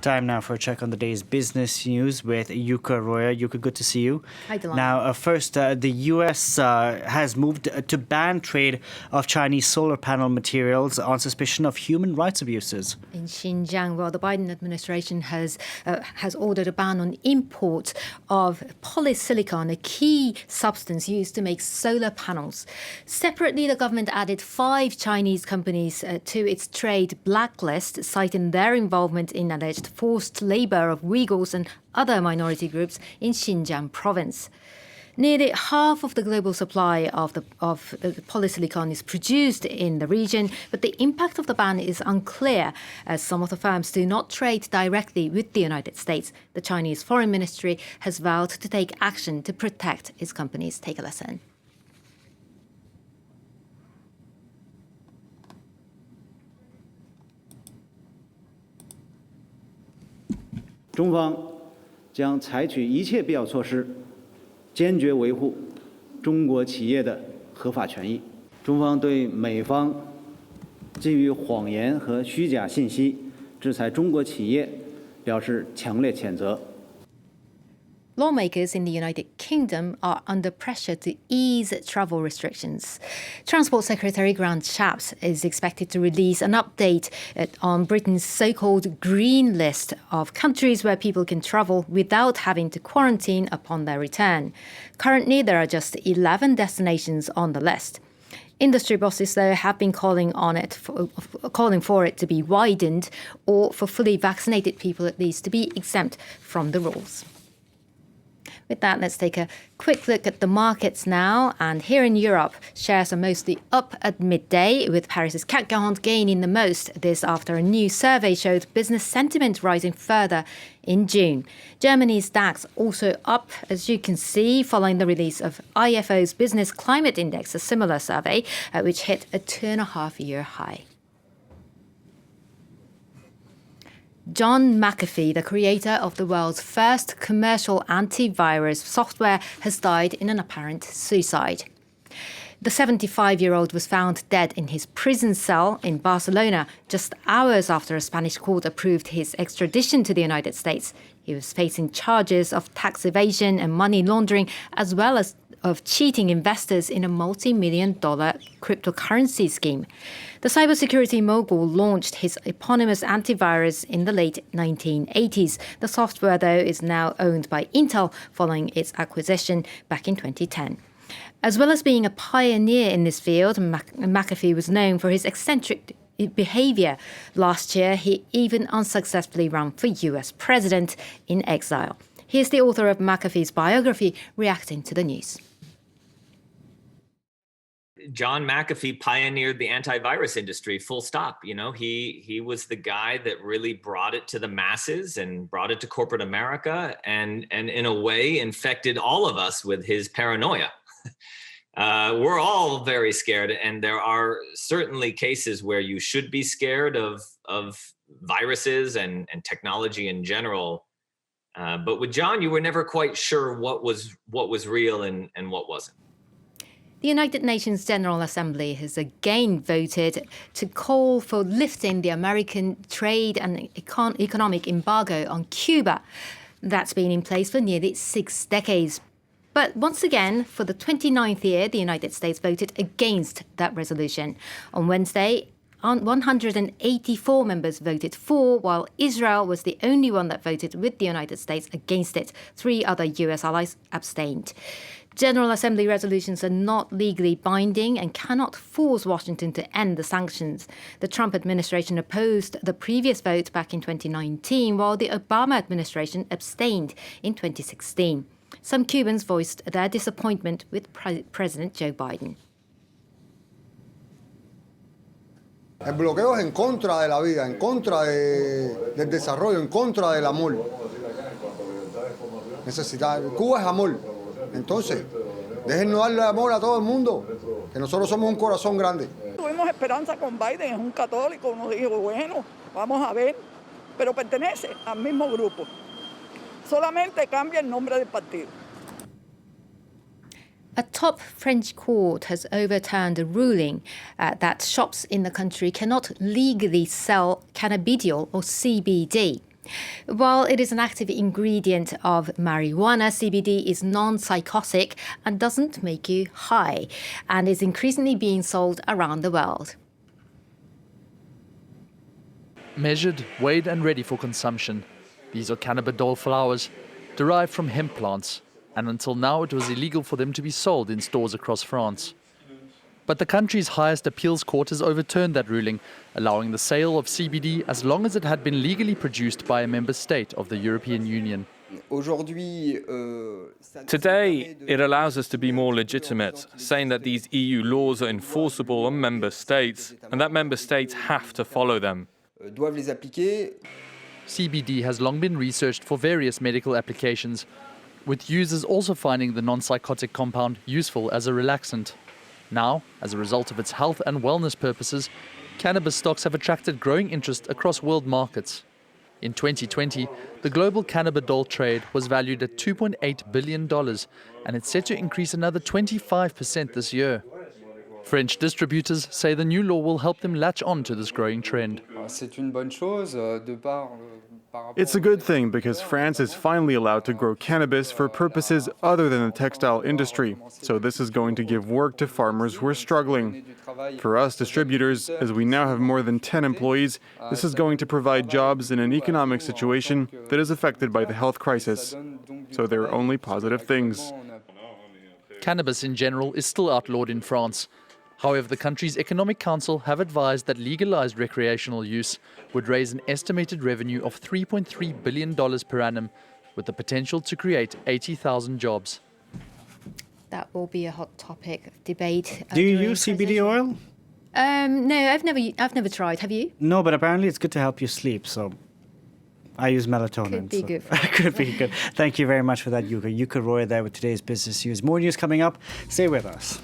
Time now for a check on the day's business news with Yuka Roya. Yuka, good to see you. Hi, Delon. Now, first, the U.S. Has moved to ban trade of Chinese solar panel materials on suspicion of human rights abuses. In Xinjiang, well, the Biden administration has ordered a ban on import of polysilicon, a key substance used to make solar panels. Separately, the government added 5 Chinese companies to its trade blacklist, citing their involvement in alleged forced labor of Uyghurs and other minority groups in Xinjiang province. Nearly half of the global supply of polysilicon is produced in the region, but the impact of the ban is unclear, as some of the firms do not trade directly with the United States. The Chinese Foreign Ministry has vowed to take action to protect its companies. Take a listen. 中方将采取一切必要措施，坚决维护中国企业的合法权益。中方对美方基于谎言和虚假信息制裁中国企业表示强烈谴责。 Lawmakers in the United Kingdom are under pressure to ease travel restrictions. Transport Secretary Grant Shapps is expected to release an update on Britain's so-called green list of countries where people can travel without having to quarantine upon their return. Currently, there are just 11 destinations on the list. Industry bosses, though, have been calling for it to be widened, or for fully vaccinated people at least to be exempt from the rules. With that, let's take a quick look at the markets now. And here in Europe, shares are mostly up at midday, with Paris's CAC 40 gaining the most. This after a new survey showed business sentiment rising further in June. Germany's DAX also up, as you can see, following the release of IFO's Business Climate Index, a similar survey, which hit a 2.5-year high. John McAfee, the creator of the world's first commercial antivirus software, has died in an apparent suicide. The 75-year-old was found dead in his prison cell in Barcelona just hours after a Spanish court approved his extradition to the United States. He was facing charges of tax evasion and money laundering, as well as of cheating investors in a multi-million-dollar cryptocurrency scheme. The cybersecurity mogul launched his eponymous antivirus in the late 1980s. The software, though, is now owned by Intel following its acquisition back in 2010. As well as being a pioneer in this field, McAfee was known for his eccentric behavior. Last year, he even unsuccessfully ran for US president in exile. Here's the author of McAfee's biography reacting to the news. John McAfee pioneered the antivirus industry, full stop. You know, he was the guy that really brought it to the masses and brought it to corporate America, and in a way infected all of us with his paranoia. We're all very scared, and there are certainly cases where you should be scared of viruses and technology in general. But with John, you were never quite sure what was real and what wasn't. The United Nations General Assembly has again voted to call for lifting the American trade and economic embargo on Cuba. That's been in place for nearly 6 decades. But once again, for the 29th year, the United States voted against that resolution. On Wednesday, 184 members voted for, while Israel was the only one that voted with the United States against it. 3 other US allies abstained. General Assembly resolutions are not legally binding and cannot force Washington to end the sanctions. The Trump administration opposed the previous vote back in 2019, while the Obama administration abstained in 2016. Some Cubans voiced their disappointment with President Joe Biden. El bloqueo es en contra de la vida, en contra del desarrollo, en contra del amor. Cuba es amor. Entonces, déjennos darle amor a todo el mundo, que nosotros somos un corazón grande. Tuvimos esperanza con Biden, es un católico, uno dijo, bueno, vamos a ver, pero pertenece al mismo grupo. Solamente cambia el nombre del partido. A top French court has overturned a ruling that shops in the country cannot legally sell cannabidiol or CBD. While it is an active ingredient of marijuana, CBD is non-psychotic and doesn't make you high, and is increasingly being sold around the world. Measured, weighed and ready for consumption. These are cannabidiol flowers, derived from hemp plants, and until now it was illegal for them to be sold in stores across France. But the country's highest appeals court has overturned that ruling, allowing the sale of CBD as long as it had been legally produced by a member state of the European Union. Today, it allows us to be more legitimate, saying that these EU laws are enforceable on member states and that member states have to follow them. CBD has long been researched for various medical applications, with users also finding the non-psychotic compound useful as a relaxant. Now, as a result of its health and wellness purposes, cannabis stocks have attracted growing interest across world markets. In 2020, the global cannabidiol trade was valued at $2.8 billion, and it's set to increase another 25% this year. French distributors say the new law will help them latch on to this growing trend. It's a good thing because France is finally allowed to grow cannabis for purposes other than the textile industry. So this is going to give work to farmers who are struggling. For us distributors, as we now have more than 10 employees, this is going to provide jobs in an economic situation that is affected by the health crisis. So there are only positive things. Cannabis in general is still outlawed in France. However, the country's Economic Council have advised that legalized recreational use would raise an estimated revenue of $3.3 billion per annum, with the potential to create 80,000 jobs. That will be a hot topic of debate. Do you during use CBD presidential- oil? No, I've never tried. Have you? No, but apparently it's good to help you sleep, so I use melatonin. Could be so- good for Could be good. Thank you very much for that, Yuka. Yuka Roy there with today's business news. More news coming up. Stay with us.